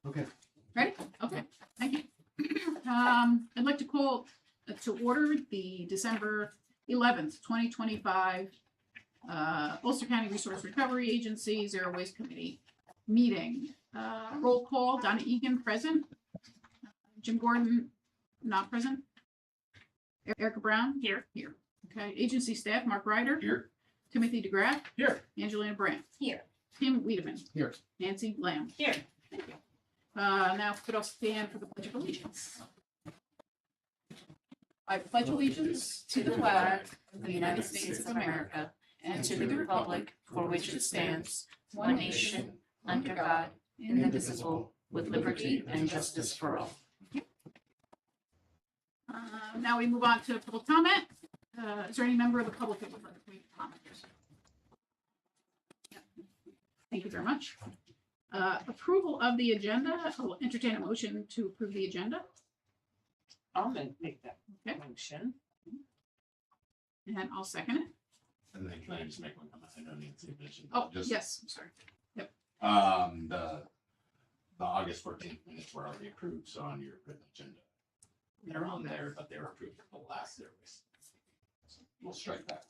Okay. Ready? Okay, thank you. I'd like to call to order the December 11th, 2025 Ulster County Resource Recovery Agency Zero Waste Committee meeting. Roll call, Donna Egan present. Jim Gordon not present. Erica Brown? Here. Here. Okay, agency staff, Mark Ryder? Here. Timothy DeGraff? Here. Angelina Brandt? Here. Tim Wiedemann? Here. Nancy Lamb? Here. Thank you. Now could I stand for the Pledge of Allegiance? I pledge allegiance To the flag of the United States of America and to the republic for which it stands, one nation, under God, indivisible, with liberty and justice for all. Now we move on to public comment. Is there any member of the public that would like to make a comment? Yeah. Thank you very much. Approval of the agenda. I'll entertain a motion to approve the agenda. I'll make that Okay. motion. And I'll second it. And then can I just make one comment? I know Nancy mentioned. Oh, just, yes, I'm sorry. The August 14th minutes were already approved, so on your written agenda. They're on there, but they were approved at the last service. So we'll strike that.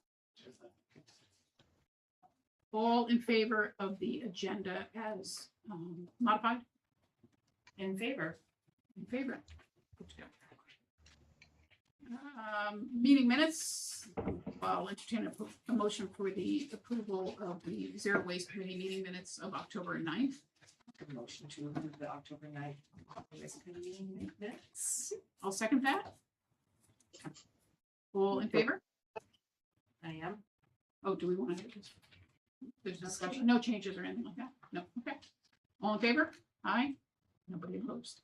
All in favor of the agenda as modified? In favor. In favor. Good to go. Meeting minutes. I'll entertain a motion for the approval of the Zero Waste Committee meeting minutes of October 9th. Motion to approve the October 9th Waste Committee meeting minutes. I'll second that. All in favor? I am. Oh, do we want to? There's discussion, no changes or anything like that? No, okay. All in favor? Aye. Nobody opposed.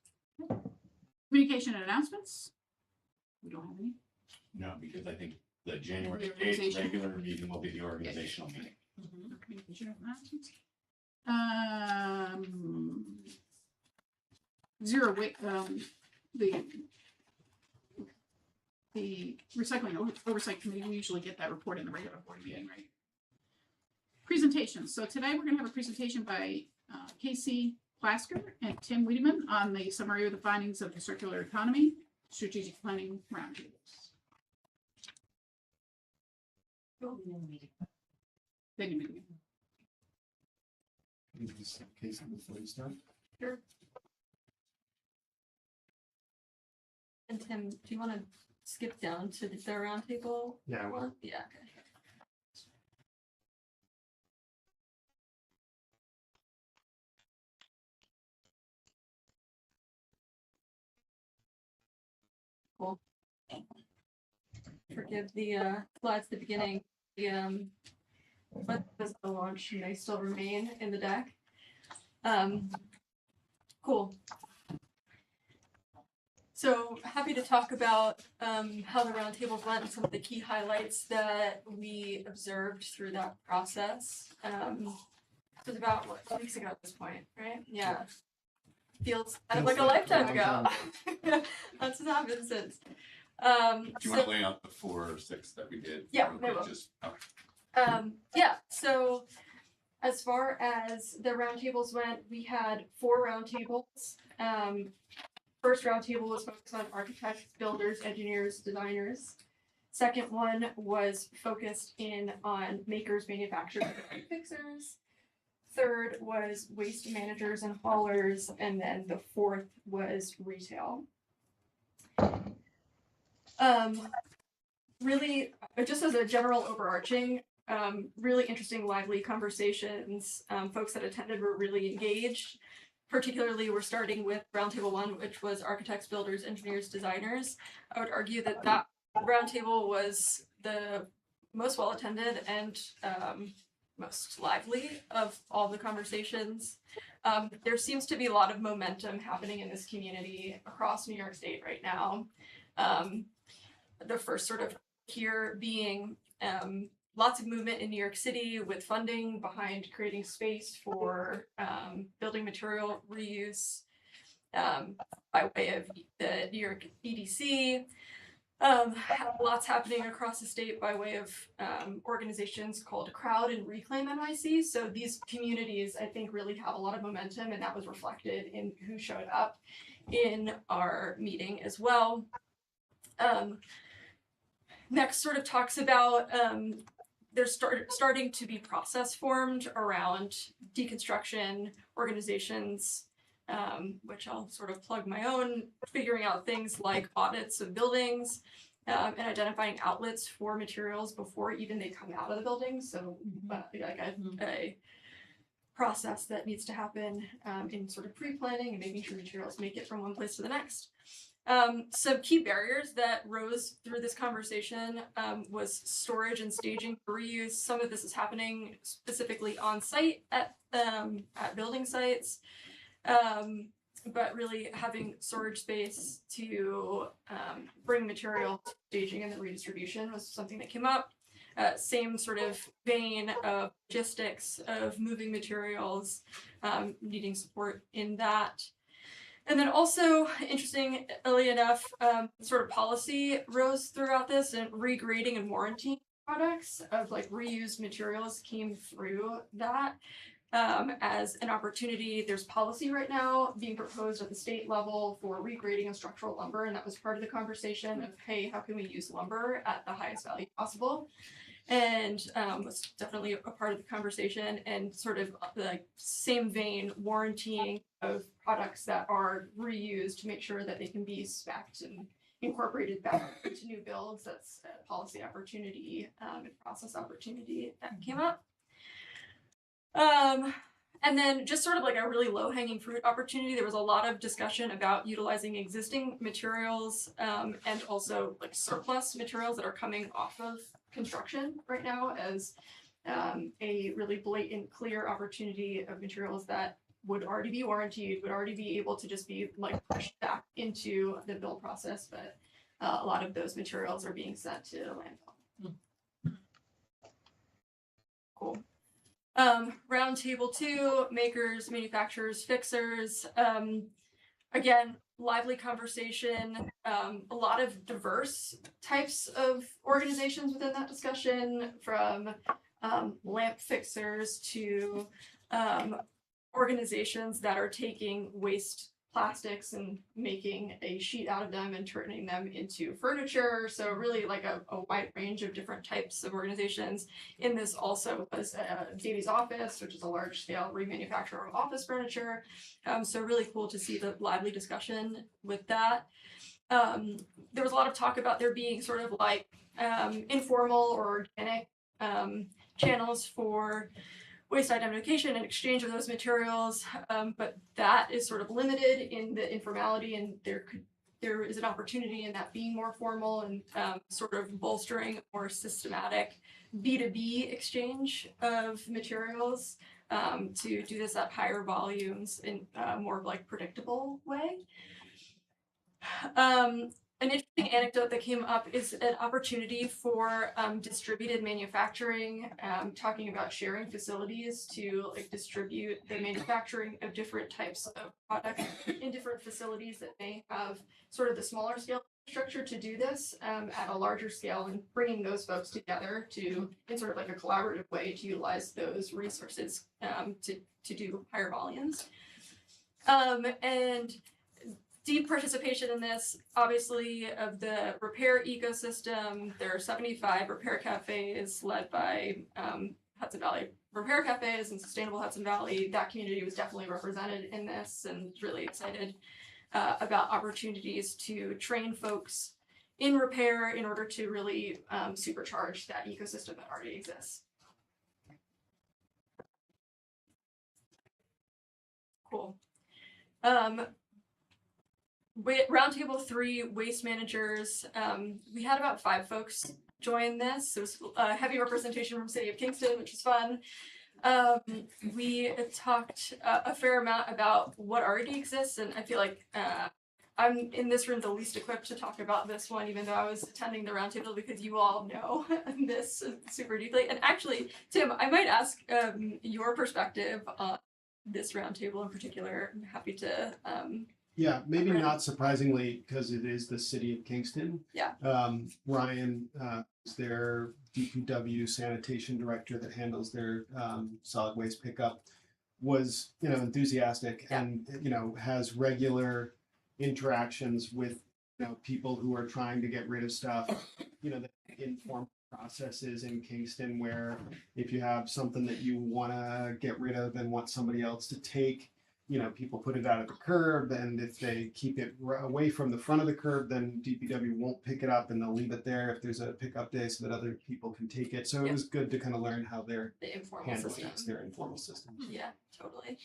Communication and announcements? We don't have any? No, because I think the January The 8th organization. regular meeting will be the organizational meeting. No communication and announcements. Zero waste, the recycling oversight committee, we usually get that report in the regular board meeting, right? Presentations. So today we're going to have a presentation by Casey Plasker and Tim Wiedemann on the summary of the findings of the circular economy strategic planning roundtables. Then you meeting. Casey, before you start. Sure. And Tim, do you want to skip down to the roundtable? Yeah, I will. Yeah, okay. Cool. Forgive the slides at the beginning. The but was the launch and they still remain in the deck. Cool. So happy to talk about how the roundtables went and some of the key highlights that we observed through that process. It was about, what, 2 weeks ago at this point, right? Yeah. Feels kind of like a lifetime ago. That's what happened since. Do you want to lay out the 4 or 6 that we did? Yeah, real I quick? will. Just, Yeah, so as far as the roundtables went, we had 4 roundtables. First roundtable was focused on architects, builders, engineers, designers. Second one was focused on makers, manufacturers, and fixers. Third was waste managers and haulers, and then the 4th was retail. Really, just as a general overarching, really interesting, lively conversations. Folks that attended were really engaged. Particularly, we're starting with roundtable 1, which was architects, builders, engineers, designers. I would argue that that roundtable was the most well attended and most lively of all the conversations. There seems to be a lot of momentum happening in this community across New York State right now. The first sort of here being lots of movement in New York City with funding behind creating space for building material reuse by way of the New York EDC. Lots happening across the state by way of organizations called Crowd and Reclaim NYC. So these communities, I think, really have a lot of momentum, and that was reflected in who showed up in our meeting as well. Next sort of talks about there's starting to be process formed around deconstruction organizations, which I'll sort of plug my own, figuring out things like audits of buildings and identifying outlets for materials before even they come out of the building. So like a process that needs to happen in sort of pre-planning and making sure materials make it from one place to the next. Some key barriers that rose through this conversation was storage and staging for reuse. Some of this is happening specifically on site at building sites, but really having storage space to bring material to staging and the redistribution was something that came up. Same sort of vein of logistics of moving materials, needing support in that. And then also, interestingly enough, sort of policy rose throughout this, and regrading and warranty products of like reused materials came through that as an opportunity. There's policy right now being proposed at the state level for regrading of structural lumber, and that was part of the conversation of, hey, how can we use lumber at the highest value possible? And was definitely a part of the conversation, and sort of like same vein, warrantying of products that are reused to make sure that they can be spec'd and incorporated back into new builds. That's a policy opportunity and process opportunity that came up. And then just sort of like a really low-hanging fruit opportunity, there was a lot of discussion about utilizing existing materials and also like surplus materials that are coming off of construction right now as a really blatant, clear opportunity of materials that would already be warrantied, would already be able to just be like pushed back into the build process, but a lot of those materials are being sent to landfill. Cool. Roundtable 2, makers, manufacturers, fixers. Again, lively conversation, a lot of diverse types of organizations within that discussion, from lamp fixers to organizations that are taking waste plastics and making a sheet out of them and turning them into furniture. So really like a wide range of different types of organizations. In this also was Davey's Office, which is a large scale remanufacturer of office furniture. So really cool to see the lively discussion with that. There was a lot of talk about there being sort of like informal or organic channels for waste identification and exchange of those materials, but that is sort of limited in the informality, and there is an opportunity in that being more formal and sort of bolstering more systematic B2B exchange of materials to do this at higher volumes in a more like predictable way. An interesting anecdote that came up is an opportunity for distributed manufacturing, talking about sharing facilities to like distribute the manufacturing of different types of products in different facilities that may have sort of the smaller scale structure to do this at a larger scale, and bringing those folks together to in sort of like a collaborative way to utilize those resources to do higher volumes. And deep participation in this, obviously, of the repair ecosystem. There are 75 repair cafes led by Hudson Valley Repair Cafes and Sustainable Hudson Valley. That community was definitely represented in this, and really excited about opportunities to train folks in repair in order to really supercharge that ecosystem that already exists. Cool. Roundtable 3, waste managers. We had about 5 folks join this. It was heavy representation from City of Kingston, which was fun. We talked a fair amount about what already exists, and I feel like I'm in this room the least equipped to talk about this one, even though I was attending the roundtable, because you all know this super deeply. And actually, Tim, I might ask your perspective on this roundtable in particular. I'm happy to Yeah, maybe Right. not surprisingly, because it is the city of Kingston. Yeah. Ryan is their DPW sanitation director that handles their solid waste pickup, was, enthusiastic Yeah. and, has regular interactions with, people who are trying to get rid of stuff, the informal processes in Kingston where if you have something that you want to get rid of and want somebody else to take, people put it out at the curb, and if they keep it away from the front of the curb, then DPW won't pick it up and they'll leave it there if there's a pickup day so that other people can take it. So it Yep. was good to kind of learn how they're The informal handling system. their informal systems. Yeah, totally.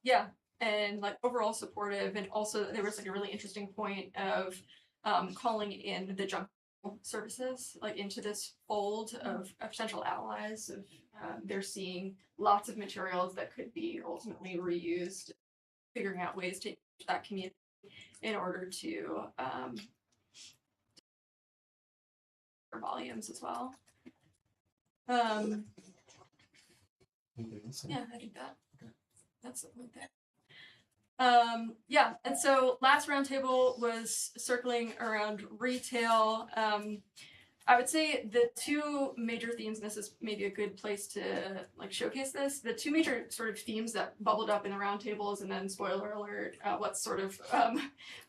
Yeah, and like overall supportive, and also there was like a really interesting point of calling in the junk services like into this fold of potential allies of they're seeing lots of materials that could be ultimately reused, figuring out ways to engage that community in order to volumes as well. Anything else? Yeah, I think that Okay. that's the point there. Yeah, and so last roundtable was circling around retail. I would say the two major themes, and this is maybe a good place to like showcase this, the two major sort of themes that bubbled up in the roundtables, and then spoiler alert, what's sort of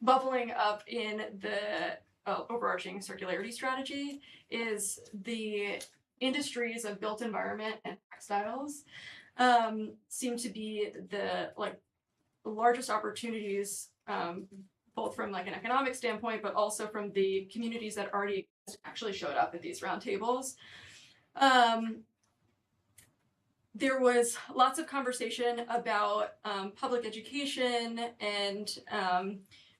bubbling up in the overarching circularity strategy is the industries of built environment and textiles seem to be the largest opportunities, both from like an economic standpoint, but also from the communities that already actually showed up at these roundtables. There was lots of conversation about public education and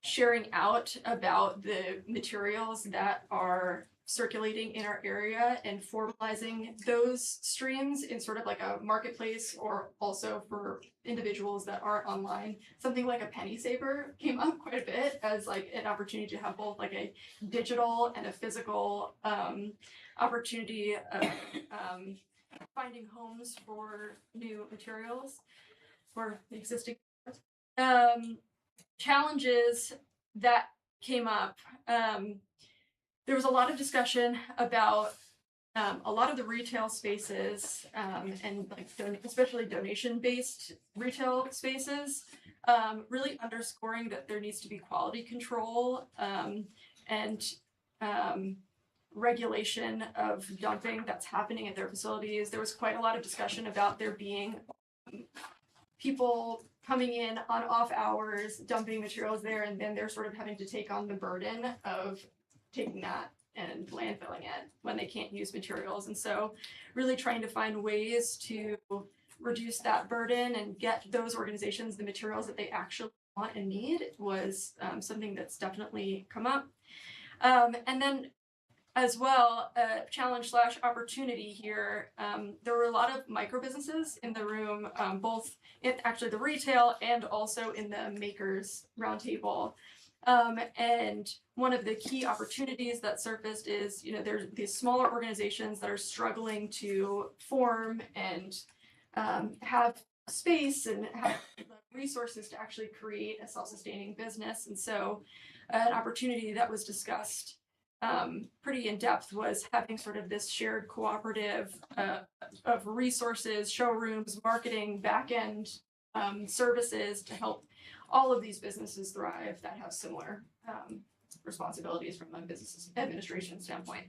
sharing out about the materials that are circulating in our area and formalizing those streams in sort of like a marketplace, or also for individuals that aren't online. Something like a penny saver came up quite a bit as like an opportunity to have both like a digital and a physical opportunity of finding homes for new materials for existing challenges that came up. There was a lot of discussion about a lot of the retail spaces and like especially donation-based retail spaces, really underscoring that there needs to be quality control and regulation of dumping that's happening at their facilities. There was quite a lot of discussion about there being people coming in on off hours, dumping materials there, and then they're sort of having to take on the burden of taking that and landfilling it when they can't use materials. And so really trying to find ways to reduce that burden and get those organizations the materials that they actually want and need was something that's definitely come up. And then as well, a challenge / opportunity here. There were a lot of micro businesses in the room, both in actually the retail and also in the makers roundtable. And one of the key opportunities that surfaced is, there's these smaller organizations that are struggling to form and have space and have the resources to actually create a self-sustaining business. And so an opportunity that was discussed pretty in depth was having sort of this shared cooperative of resources, showrooms, marketing, back-end services to help all of these businesses thrive that have similar responsibilities from a business administration standpoint.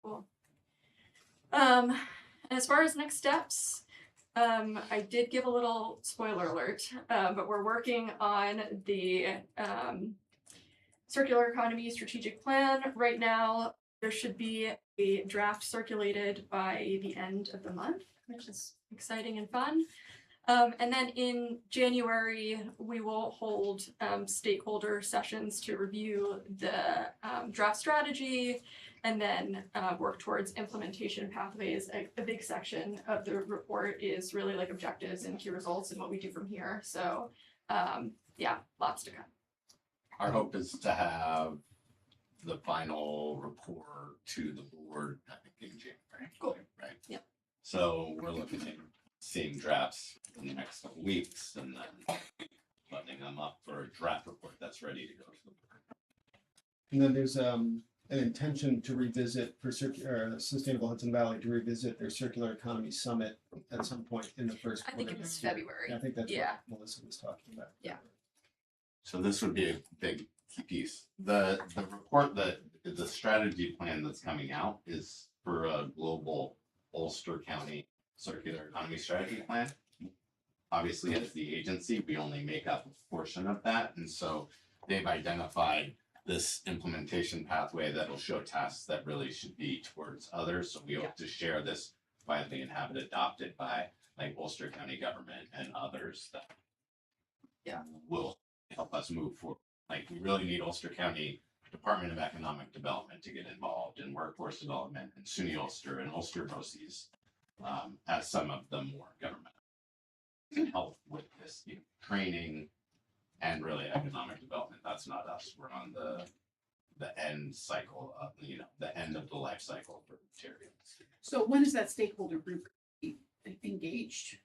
Cool. And as far as next steps, I did give a little spoiler alert, but we're working on the circular economy strategic plan right now. There should be a draft circulated by the end of the month, which is exciting and fun. And then in January, we will hold stakeholder sessions to review the draft strategy and then work towards implementation pathways. A big section of the report is really like objectives and key results and what we do from here. So yeah, lots to come. Our hope is to have the final report to the board, I think, in January. Cool. Right? Yep. So we're looking at seeing drafts in the next couple weeks and then buttoning them up for a draft report that's ready to go. And then there's an intention to revisit for Sustainable Hudson Valley to revisit their circular economy summit at some point in the first I quarter. think it was this year. February. I think that's Yeah. what Melissa was talking about. Yeah. So this would be a big key piece. The report that the strategy plan that's coming out is for a global Ulster County circular economy strategy plan. Obviously, as the agency, we only make up a portion of that, and so they've identified this implementation pathway that'll show tasks that really should be towards others. So we hope to share this widely and have it adopted by like Ulster County government and others that will help us move forward. Like we really need Ulster County Department of Economic Development to get involved in workforce development and SUNY Ulster and Ulster BOCES as some of the more government can help with this training and really economic development. That's not us. We're on the end cycle of the end of the life cycle for materials. So when is that stakeholder group engaged?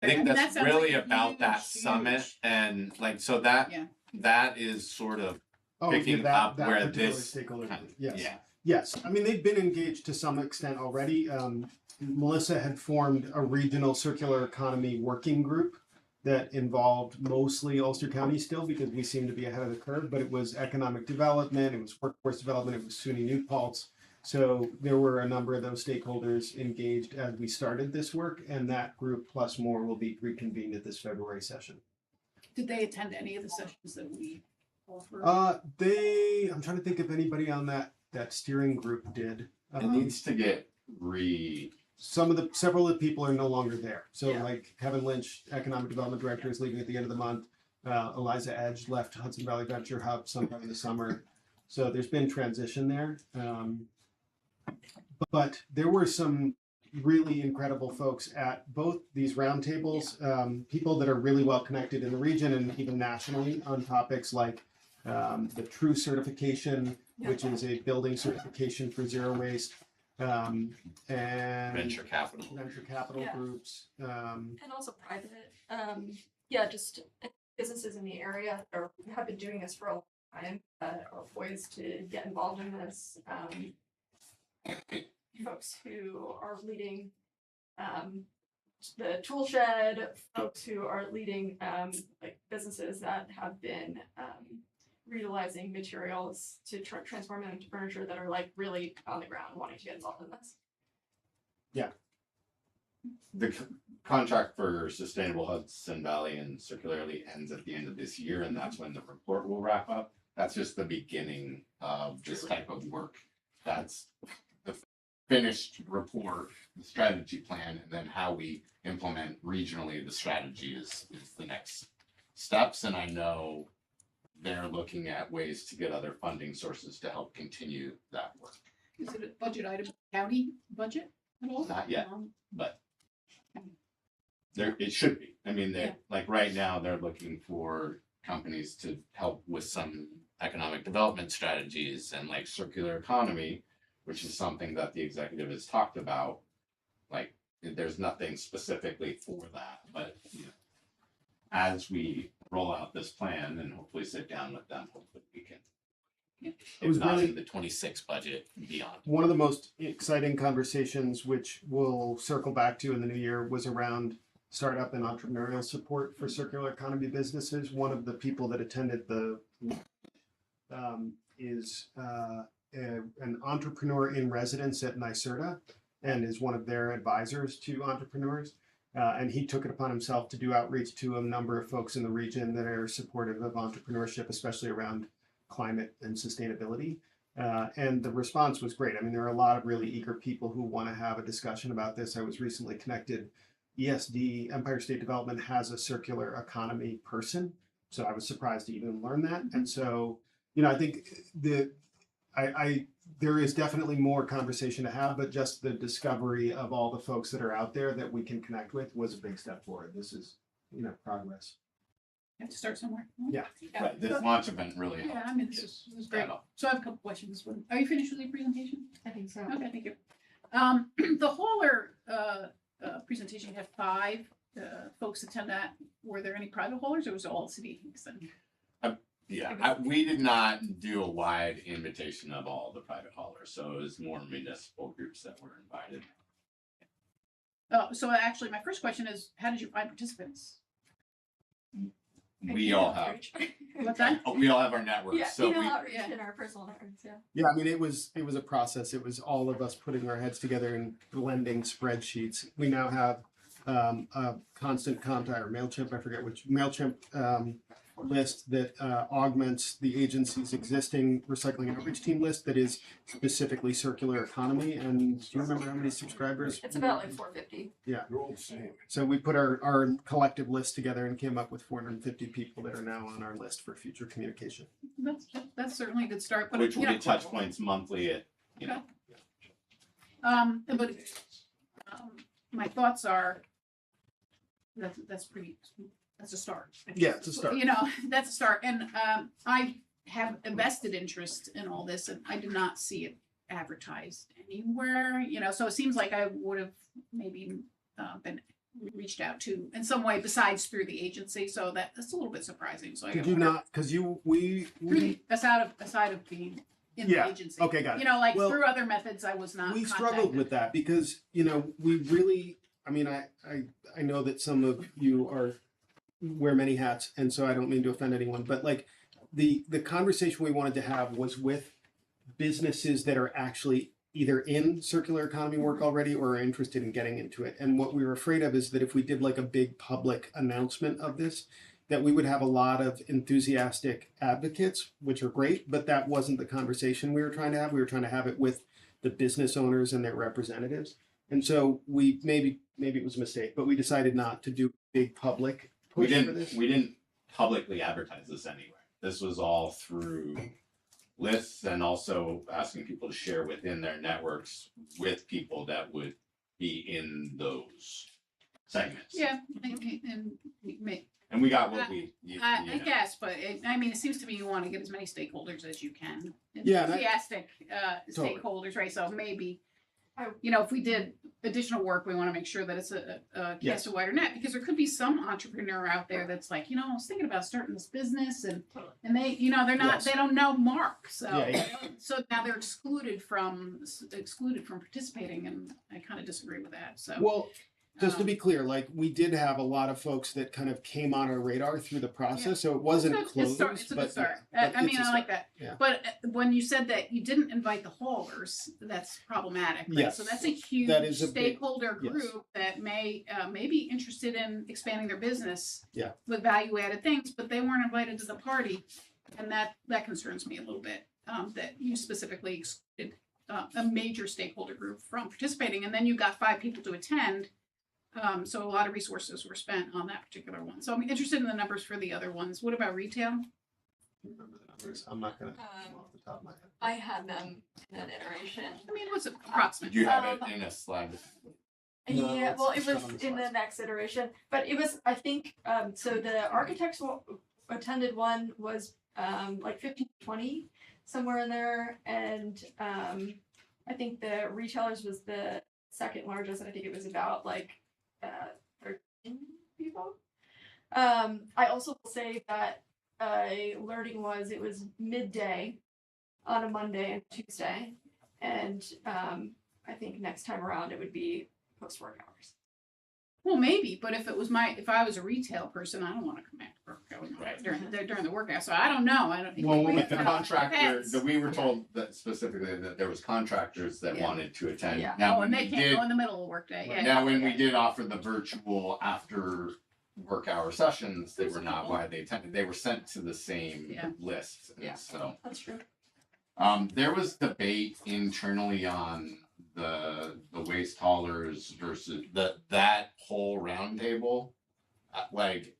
I think that that's sounds really like a about that huge- summit and like so that Yeah. that is sort of Oh, Picking yeah, up that where particular this stakeholder kind group. of- Yes. yeah. Yes, I mean, they've been engaged to some extent already. Melissa had formed a regional circular economy working group that involved mostly Ulster County still because we seem to be ahead of the curve, but it was economic development, it was workforce development, it was SUNY New Paltz. So there were a number of those stakeholders engaged as we started this work, and that group plus more will be reconvened at this February session. Did they attend any of the sessions that we offered? I'm trying to think if anybody on that steering group did. It needs to get Several of the people are no longer there. So Yeah. like Kevin Lynch, Economic Development Director, is leaving at the end of the month. Eliza Edge left Hudson Valley Venture Hub sometime in the summer. So there's been transition there. But there were some really incredible folks at both these roundtables, people that are really well connected in the region and even nationally on topics like the True certification, which is a building certification for zero waste, and venture capital. Yeah. groups. And also private, just businesses in the area or have been doing this for a long time, are poised to get involved in this. Folks who are leading the tool shed, folks who are leading like businesses that have been reutilizing materials to transform them into furniture that are like really on the ground wanting to get involved in this. The contract for Sustainable Hudson Valley and Circularly ends at the end of this year, and that's when the report will wrap up. That's just the beginning of this type of work. That's the finished report, the strategy plan, and then how we implement regionally the strategy is the next steps. And I know they're looking at ways to get other funding sources to help continue that work. Is it a budget item, county budget at all? Not yet. But it should be. I mean, they're like right now they're looking for companies to help with some economic development strategies and like circular economy, which is something that the executive has talked about. Like there's nothing specifically for that, but as we roll out this plan and hopefully sit down with them, hopefully we can. It was If not really- in the 26 budget and beyond. One of the most exciting conversations, which we'll circle back to in the new year, was around startup and entrepreneurial support for circular economy businesses. One of the people that attended the is an entrepreneur in residence at NYSERDA and is one of their advisors to entrepreneurs. And he took it upon himself to do outreach to a number of folks in the region that are supportive of entrepreneurship, especially around climate and sustainability. And the response was great. I mean, there are a lot of really eager people who want to have a discussion about this. I was recently connected. ESD, Empire State Development, has a circular economy person. So I was surprised to even learn that. And so, I think there is definitely more conversation to have, but just the discovery of all the folks that are out there that we can connect with was a big step forward. This is, progress. Have to start somewhere. Yeah. Right, this launch event really helped. Yeah, I mean, this is great. So I have a couple questions. Are you finished with your presentation? I think so. Okay, thank you. The hauler presentation, you had 5 folks attend that. Were there any private haulers or was it all city? Yeah, we did not do a wide invitation of all the private haulers, so it was more municipal groups that were invited. So actually, my first question is, how did you find participants? We all have, Outreach. What's that? we all have our networks, Yeah, so email we, outreach yeah. in our personal networks, yeah. Yeah, I mean, it was a process. It was all of us putting our heads together and blending spreadsheets. We now have a constant contact or MailChimp, I forget which MailChimp list that augments the agency's existing recycling and outreach team list that is specifically circular economy. And do you remember how many subscribers? It's about like 450. Yeah. So we put our collective list together and came up with 450 people that are now on our list for future communication. That's certainly a good start. But which will you know, be touch points monthly at, you know. but my thoughts are that's a start. Yeah, it's a start. You know, that's a start. And I have a vested interest in all this, and I did not see it advertised anywhere. You know, so it seems like I would have maybe been reached out to in some way besides through the agency. So that's a little bit surprising. So I Did gotta you wonder- not? Because we aside of being in Yeah, the agency. okay, got it. You know, like Well, through other methods, I was not. we struggled contacted. with that because we really, I mean, I know that some of you wear many hats, and so I don't mean to offend anyone, but like the conversation we wanted to have was with businesses that are actually either in circular economy work already or are interested in getting into it. And what we were afraid of is that if we did like a big public announcement of this, that we would have a lot of enthusiastic advocates, which are great, but that wasn't the conversation we were trying to have. We were trying to have it with the business owners and their representatives. And so we maybe it was a mistake, but we decided not to do big public We push for this. didn't publicly advertise this anywhere. This was all through lists and also asking people to share within their networks with people that would be in those segments. Yeah, and And we got what we, I know. guess, but I mean, it seems to me you want to get as many stakeholders as you can. Yeah, and I- Enthusiastic Totally. stakeholders, right? So maybe, I- if we did additional work, we want to make sure that it's a cast Yes. a wider net, because there could be some entrepreneur out there that's like, I was thinking about starting this business, and they, they're not, Yes. they don't know Mark, so Yeah, so now they're excluded from participating, and I kind of disagree with that. So Well, just to um, be clear, like we did have a lot of folks that kind of came on our radar through the process, so it wasn't It's a closed. start. It's a but good start. yeah, but I it's mean, a I like start. that. Yeah. But when you said that you didn't invite the haulers, that's problematic. Right? Yes. So that's a huge That is a big- stakeholder yes. group that may be interested in expanding their business Yeah. with value added things, but they weren't invited to the party, and that concerns me a little bit. That you specifically excluded a major stakeholder group from participating, and then you got 5 people to attend. So a lot of resources were spent on that particular one. So I'm interested in the numbers for the other ones. What about retail? Remember the numbers? I'm not gonna off the top of my head. I had them in an iteration. I mean, what's it approximate? Did you have it in a slide? No, Yeah, well, it it's not was on the in the slides. next iteration, but it was, I think, so the architects attended one was like 15, 20, somewhere in there, and I think the retailers was the second largest, and I think it was about like 13 people. I also will say that learning was it was midday on a Monday and Tuesday, and I think next time around it would be post work hours. Well, maybe, but if I was a retail person, I don't want to come back to work Right. during the workout. So I don't know. I don't. Well, With the Depends. contractor, that we were told that specifically that there was contractors that Yeah. wanted to attend. Yeah. Now, Oh, when and they we can't did, go in the middle of workday. Yeah. now when we did offer the virtual after work hour sessions, they Those were are not cool. widely attended. They were sent to the same Yeah. list. And Yeah. so, That's true. there was debate internally on the waste haulers versus that whole roundtable. Like,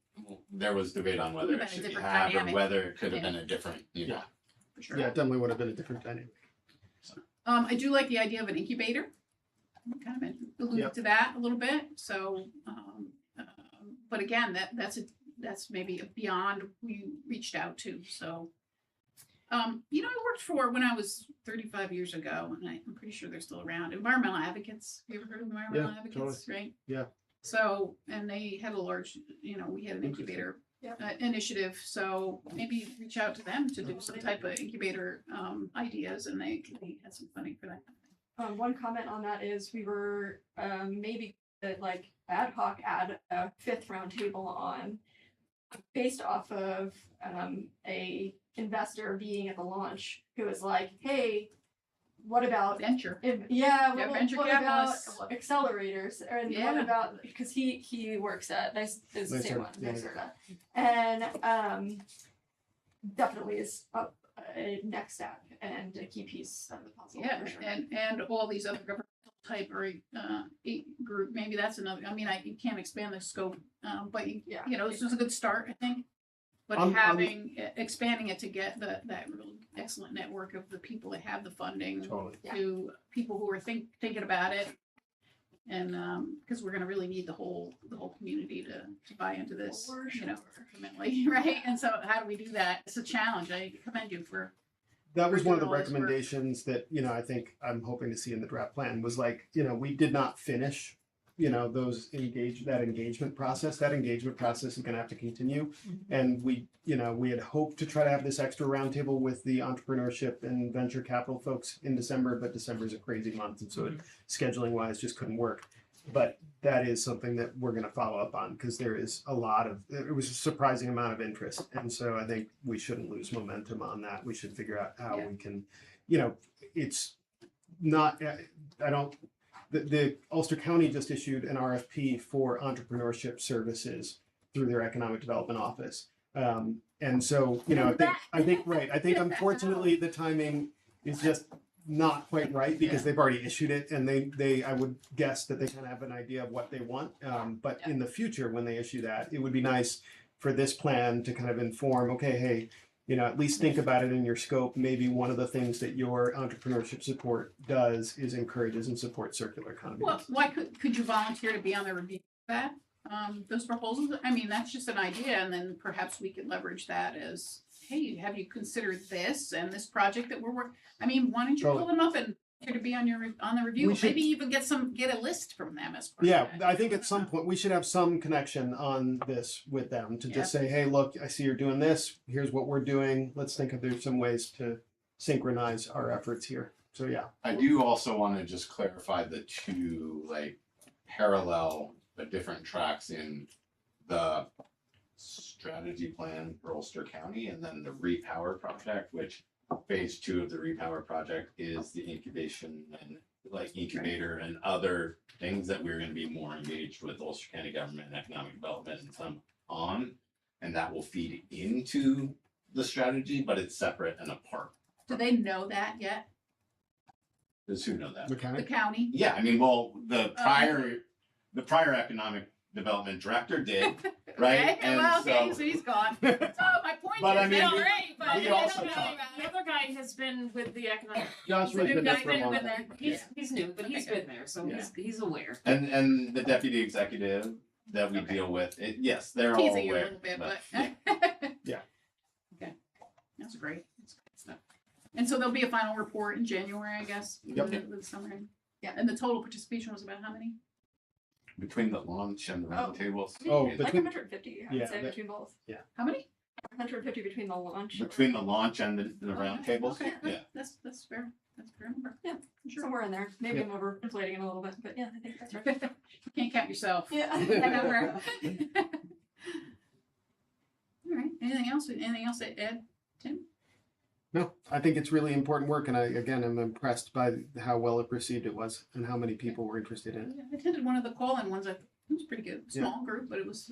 there was debate on whether Would've it been a should be different had or dynamic. whether it could have Yeah. been a different, Yeah. For sure. Yeah, it definitely would have been a different dynamic. I do like the idea of an incubator. I'm kind of alluded Yep. to that a little bit. So, but again, that's maybe beyond we reached out to. So, I worked for when I was 35 years ago, and I'm pretty sure they're still around. Environmental Advocates. Have you ever heard of Environmental Yeah, Advocates? Right. Yeah. So, and they had a large, we had an incubator Yep. initiative. So maybe reach out to them to do some type of incubator ideas, and they had some funding for that. One comment on that is we were maybe like ad hoc add a fifth roundtable on based off of a investor being at the launch who was like, hey, what about Venture. yeah, Yeah, what, venture what about capitalists. accelerators and what Yeah. about because he works at nice is the same NYSERDA, one yeah. NYSERDA. And definitely is a next step and a key piece of the puzzle Yeah, for sure. and all these other governmental type or group, maybe that's another, you can't expand the scope, but Yeah. this was a good start, I think. But expanding it to get that really excellent network of the people that have the funding Totally. to people who are thinking about it. And, because we're gonna really need the whole community to buy into this, For sure. ultimately, right? And so how do we do that? It's a challenge. I commend you for, That was one of the doing all this work. recommendations that, I think I'm hoping to see in the draft plan was like, we did not finish, that engagement process. That engagement process is gonna have to continue. And we had hoped to try to have this extra roundtable with the entrepreneurship and venture capital folks in December, but December is a crazy month. And so scheduling wise just couldn't work. But that is something that we're gonna follow up on because there is it was a surprising amount of interest. And so I think we shouldn't lose momentum on that. We should figure out how Yeah. we can, it's not, the Ulster County just issued an RFP for entrepreneurship services through their economic development office. And so, I think unfortunately the timing is just not quite right because they've already issued it and I would guess that they kind of have an idea of what they want. But in the future, when they issue that, it would be nice for this plan to kind of inform, okay, hey, at least think about it in your scope. Maybe one of the things that your entrepreneurship support does is encourages and supports circular economy. well, why could you volunteer to be on the review of that? Those proposals, that's just an idea, and then perhaps we could leverage that as, hey, have you considered this and this project that we're working? Why don't you pull them up and to be on the review? We should- Maybe even get a list from them as part Yeah, of that. I think at some point we should have some connection on this with them to just say, hey, look, I see you're doing this. Here's what we're doing. Let's think if there's some ways to synchronize our efforts here. So yeah. I do also want to just clarify the two parallel but different tracks in the strategy plan for Ulster County and then the repower project, which phase 2 of the repower project is the incubation and incubator and other things that we're going to be more engaged with Ulster County government and economic development and some on, and that will feed into the strategy, but it's separate and apart. Do they know that yet? Does who know that? The county? Yeah, the prior economic development director did, right? Okay, so he's gone. So my point But is, I mean, they're we- great, but we they also don't know talk- about The it. other guy has been with the economic. Josh The new been there guy's for a been long there. time. He's new, but he's Okay. been there, so Yeah. he's aware. And the deputy executive that we Okay. deal with, yes, they're all Teasing you a aware. little bit, but but. Yeah. Okay, that's great. That's good stuff. And so there'll be a final report in January, I guess? Yep. With the summary. Yeah. And the total participation was about how many? between the launch and the roundtables. Oh, it's but- Like 150, I Yeah, would say, that- between both. How many? 150 between the launch. between the launch and the roundtables. Okay, Yeah. that's fair. That's a fair number. Yeah, Sure. Somewhere in there. Maybe Yeah. I'm over inflating it a little bit, but yeah, I think that's right. You can't count yourself. Yeah. That number. All right, anything else? Anything else to add, Tim? No, I think it's really important work, and I again am impressed by how well it received it was and how many people were interested in it. I attended one of the call-in ones. It was pretty good. Yeah. Small group, but it was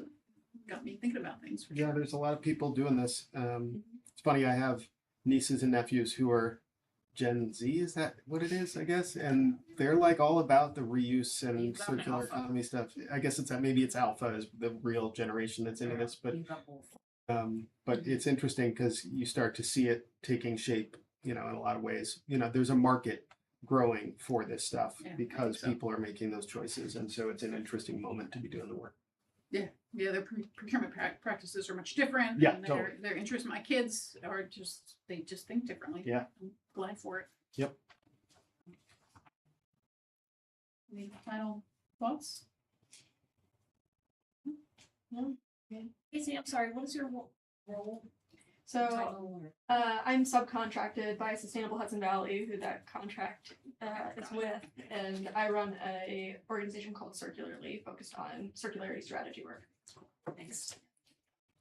got me thinking about things for Yeah, sure. there's a lot of people doing this. It's funny, I have nieces and nephews who are Gen Z, is that what it is, I guess? And they're like all about the reuse and You've got an circular alpha. economy stuff. I guess it's that maybe it's alpha is the real generation that's into this, but You've got both. it's interesting because you start to see it taking shape, in a lot of ways. There's a market growing for this stuff Yeah, I because think so. people are making those choices, and so it's an interesting moment to be doing the work. Yeah, their procurement practices are much different. Yeah, and totally. their interests. My kids they just think differently. Yeah. I'm glad for it. Yep. Any final thoughts? Casey, I'm sorry, what is your role? So Title or- I'm subcontracted by Sustainable Hudson Valley, who that contract is with, and I run a organization called Circularly, focused on circularity strategy work. Thanks.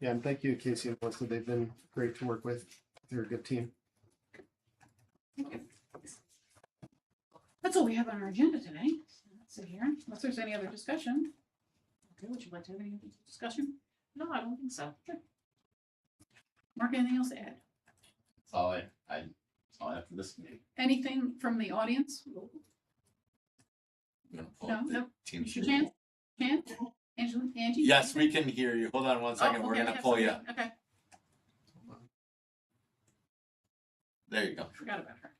Yeah, and thank you, Casey and Melissa. They've been great to work with. They're a good team. That's all we have on our agenda today. Let's sit here, unless there's any other discussion. Okay, would you like to have any discussion? No, I don't think so. Mark, anything else to add? That's all that's all I have for this meeting. Anything from the audience? I'm gonna pull No, up the no. team Mr. sheet. Chan? Chan? Angela? Angie? Yes, we can hear you. Hold on one second. Oh, We're okay, gonna have pull you. somebody- Okay, There you go. forgot about her.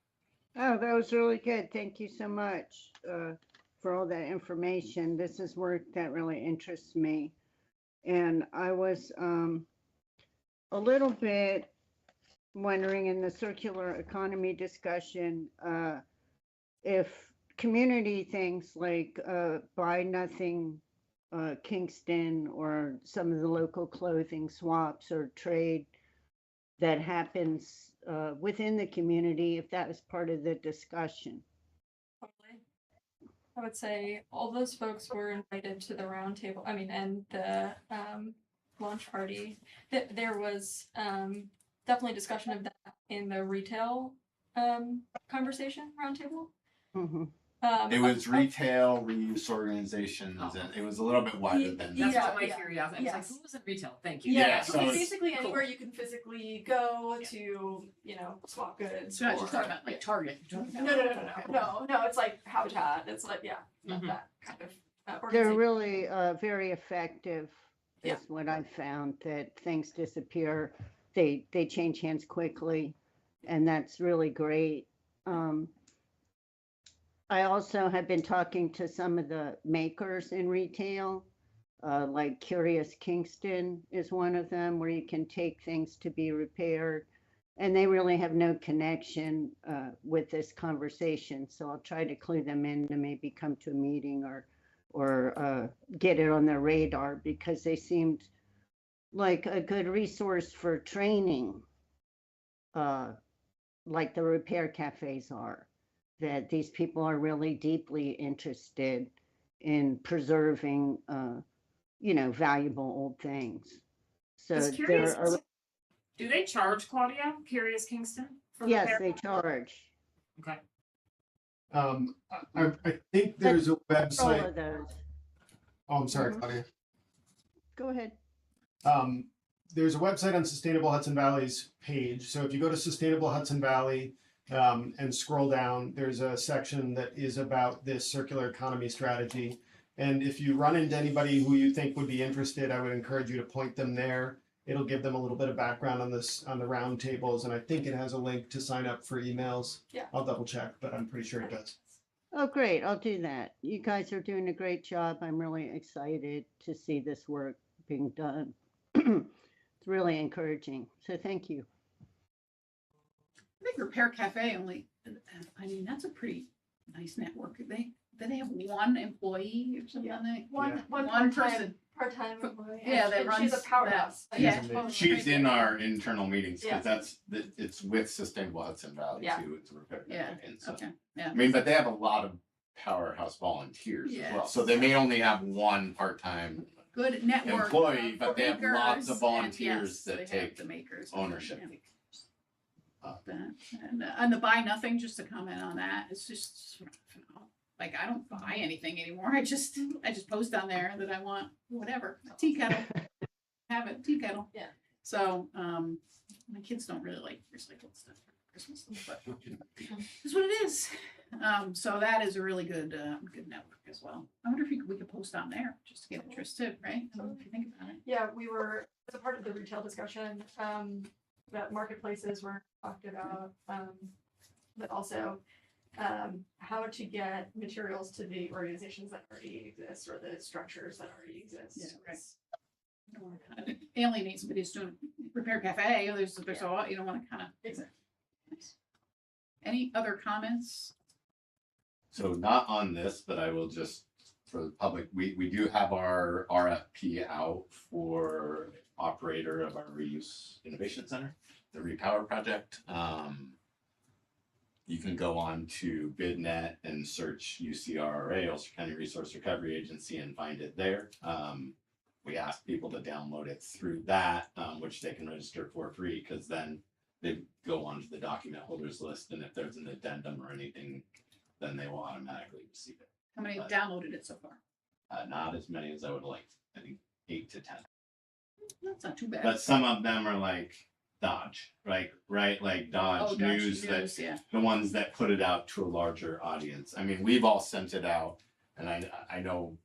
Oh, that was really good. Thank you so much for all that information. This is work that really interests me. And I was a little bit wondering in the circular economy discussion if community things like Buy Nothing Kingston or some of the local clothing swaps or trade that happens within the community, if that was part of the discussion. Totally. I would say all those folks were invited to the roundtable, I mean, and the launch party. There was definitely discussion of that in the retail conversation roundtable. Mhm. It was retail, reuse organizations, and it was a little bit wider than Yeah, That's that. what my yeah, curiosity, I was like, yes. who was in retail? Thank you. Yeah, Yeah, so so it's it's- basically cool. anywhere you can physically go to, swap goods. So I was or- just talking about like Target. No, it's like Habitat, it's like, yeah, Mhm. that kind of They're organization. really very effective, Yeah. is what I've found, that things disappear, they change hands quickly, and that's really great. I also have been talking to some of the makers in retail, like Curious Kingston is one of them, where you can take things to be repaired. And they really have no connection with this conversation. So I'll try to clue them in to maybe come to a meeting or get it on their radar, because they seemed like a good resource for training, like the repair cafes are, that these people are really deeply interested in preserving, valuable old things. So Is Curious, there are, do they charge, Claudia, Curious Kingston? for yes, repair? they charge. Okay. I think there's a All website. of those. Oh, I'm sorry, Mhm. Claudia. Go ahead. There's a website on Sustainable Hudson Valley's page. So if you go to Sustainable Hudson Valley and scroll down, there's a section that is about this circular economy strategy. And if you run into anybody who you think would be interested, I would encourage you to point them there. It'll give them a little bit of background on this, on the roundtables, and I think it has a link to sign up for emails. Yeah. I'll double check, but I'm pretty sure it does. Oh, great. I'll do that. You guys are doing a great job. I'm really excited to see this work being done. It's really encouraging. So thank you. I think Repair Cafe only, I mean, that's a pretty nice network. Do they have one employee or something? Yeah. Like One One part-time, person. part-time employee. Yeah, and that she's runs a powerhouse. that. Like, Yeah. She's well, She's great. in our internal meetings, Yeah. because it's with Sustainable Hudson Valley Yeah. too, it's a repair. Yeah, cafe, and so- okay, I yeah. mean, but they have a lot of powerhouse volunteers as well, so Yes. they may only have one part-time Good network. employee, of but they have lots of makers, and volunteers yes, that they have take the makers. ownership. Yeah. That. And on the Buy Nothing, just to comment on that, it's just, like, I don't buy anything anymore. I just post on there that I want whatever, a tea kettle. Have it, tea kettle. Yeah. So, my kids don't really like recycled stuff for Christmas, but it's what it is. So that is a really good, good network as well. I wonder if we could post on there just to get interest too, right? I don't know if you think about it. Yeah, we were, as a part of the retail discussion, that marketplaces were talked about, but also how to get materials to the organizations that already exist or the structures that already exist. Yeah, right. You don't want to kind of alienate somebody who's doing Repair Cafe, or there's a, you don't want to kind of. Exactly. Any other comments? So not on this, but I will just, for the public, we do have our RFP out for operator of our reuse innovation center, the repower project. You can go on to BidNet and search UCRRA, Ulster County Resource Recovery Agency, and find it there. We ask people to download it through that, which they can register for free, because then they go onto the document holders list, and if there's an addendum or anything, then they will automatically receive it. How many have downloaded it so far? Not as many as I would like. I think 8 to 10. That's not too bad. But some of them are like Dodge, right? Like Dodge News, that yeah. the ones that put it out to a larger audience. I mean, we've all sent it out, and I know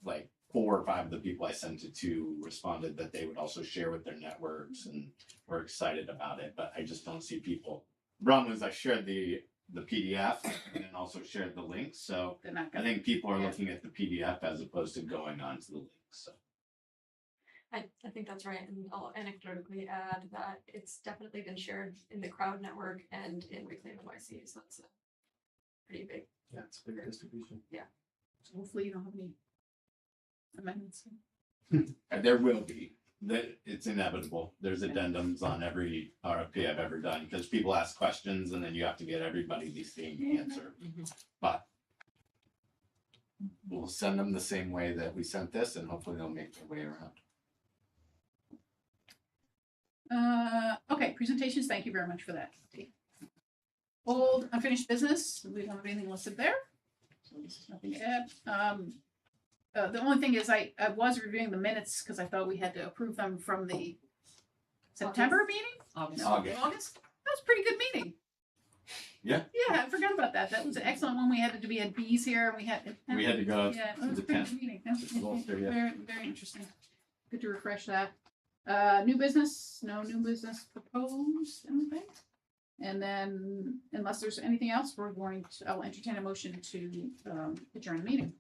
like 4 or 5 of the people I sent it to responded that they would also share with their networks and were excited about it. But I just don't see people. The problem is I shared the PDF and then also shared the links. So They're not I gonna, think people are Yeah. looking at the PDF as opposed to going on to the links. So I think that's right, and I'll anecdotally add that it's definitely been shared in the Crowd Network and in Reclaim NYC, so that's a pretty big. Yeah, it's a big distribution. so hopefully you don't have any amendments. there will be. That it's inevitable. There's addendums on every RFP I've ever done because people ask questions and then you have to get everybody the same answer. But we'll send them the same way that we sent this, and hopefully they'll make their way around. Okay, presentations, thank you very much for that. Old unfinished business, we don't have anything listed there. So this is nothing to add. The only thing is I was reviewing the minutes because I thought we had to approve them from the September meeting? August. No, August? That was a pretty good meeting. Yeah. Yeah, I forgot about that. That was an excellent one. We had to be at Bees here and we had We had to go yeah, it to was the a pretty tent. good meeting. That was Ulster, yeah. very, very interesting. Good to refresh that. New business, no new business proposed, anything? And then, unless there's anything else, I'll entertain a motion to adjourn the meeting.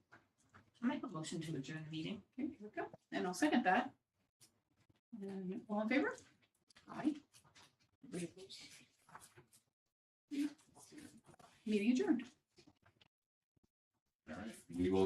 I'll make a motion to adjourn the meeting. Okay, here we go. And I'll second that. And all in favor? Aye. Everybody opposed? Meeting adjourned. All right. We will